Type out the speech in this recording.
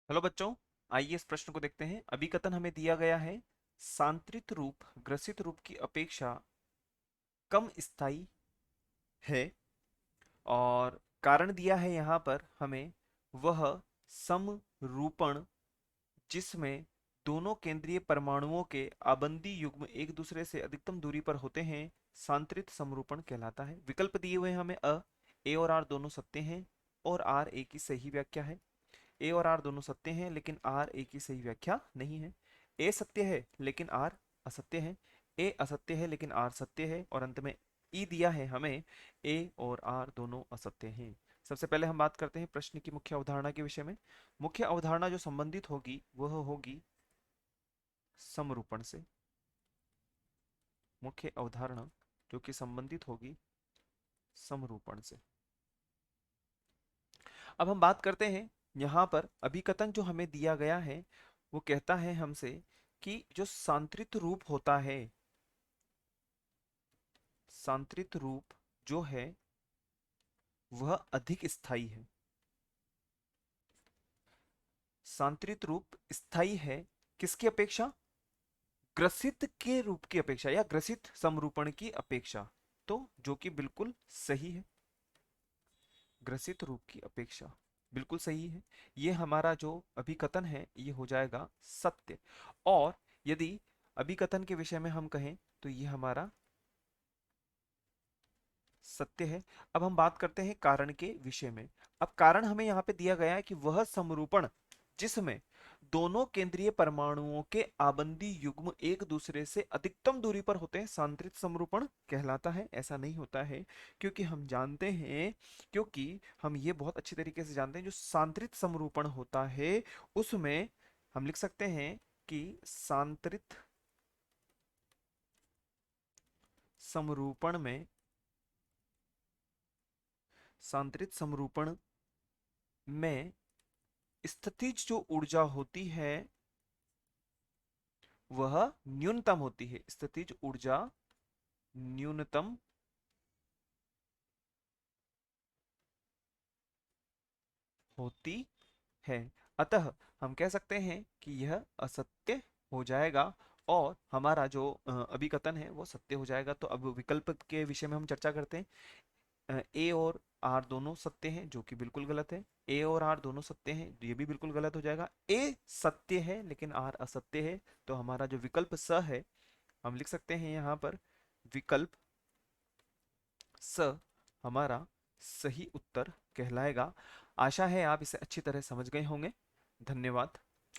Hello बच्चों, आइए इस प्रश्न को देखते हैं। अभिकथन हमें दिया गया है, सांत्रित रूप ग्रसित रूप की अपेक्षा कम स्थायी है। और कारण दिया है यहाँ पर हमें, वह समरूपण जिसमें दोनों केंद्रीय परमाणुओं के आबंदी युग्म एक दूसरे से अधिकतम दूरी पर होते हैं, सांत्रित समरूपण कहलाता है। विकल्प दिए हुए हैं हमें। ए और आर दोनों सत्य हैं और आर ए की सही व्याख्या है। ए और आर दोनों सत्य हैं लेकिन आर ए की सही व्याख्या नहीं है। ए सत्य है लेकिन आर असत्य है। ए असत्य है लेकिन आर सत्य है। और अंत में ई दिया है हमें, ए और आर दोनों असत्य हैं। सबसे पहले हम बात करते हैं प्रश्न की मुख्य अवधारणा के विषय में। मुख्य अवधारणा जो संबंधित होगी वह होगी समरूपण से। मुख्य अवधारणा जो कि संबंधित होगी समरूपण से। अब हम बात करते हैं, यहाँ पर अभिकथन जो हमें दिया गया है वो कहता है हमसे कि जो सांत्रित रूप होता है, सांत्रित रूप जो है वह अधिक स्थायी है। सांत्रित रूप स्थायी है किसकी अपेक्षा? ग्रसित के रूप की अपेक्षा या ग्रसित समरूपण की अपेक्षा। तो जो कि बिल्कुल सही है, ग्रसित रूप की अपेक्षा बिल्कुल सही है। ये हमारा जो अभिकथन है ये हो जाएगा सत्य। और यदि अभिकथन के विषय में हम कहें तो ये हमारा सत्य है। अब हम बात करते हैं कारण के विषय में। अब कारण हमें यहाँ पे दिया गया है कि वह समरूपण जिसमें दोनों केंद्रीय परमाणुओं के आबंदी युग्म एक दूसरे से अधिकतम दूरी पर होते हैं, सांत्रित समरूपण कहलाता है। ऐसा नहीं होता है, क्योंकि हम जानते हैं, क्योंकि हम ये बहुत अच्छी तरीके से जानते हैं, जो सांत्रित समरूपण होता है उसमें हम लिख सकते हैं कि समरूपण में सांत्रित समरूपण में स्थितिज जो ऊर्जा होती है वह न्यूनतम होती है। स्थितिज ऊर्जा न्यूनतम होती है। अतः हम कह सकते हैं कि यह असत्य हो जाएगा और हमारा जो अभिकथन है वो सत्य हो जाएगा। तो अब विकल्प के विषय में हम चर्चा करते हैं। ए और आर दोनों सत्य हैं, जो कि बिल्कुल गलत है। ए और आर दोनों सत्य हैं, ये भी बिल्कुल गलत हो जाएगा। ए सत्य है लेकिन आर असत्य है। तो हमारा जो विकल्प स है, हम लिख सकते हैं यहाँ पर विकल्प स हमारा सही उत्तर कहलाएगा। आशा है आप इसे अच्छी तरह समझ गए होंगे। धन्यवाद।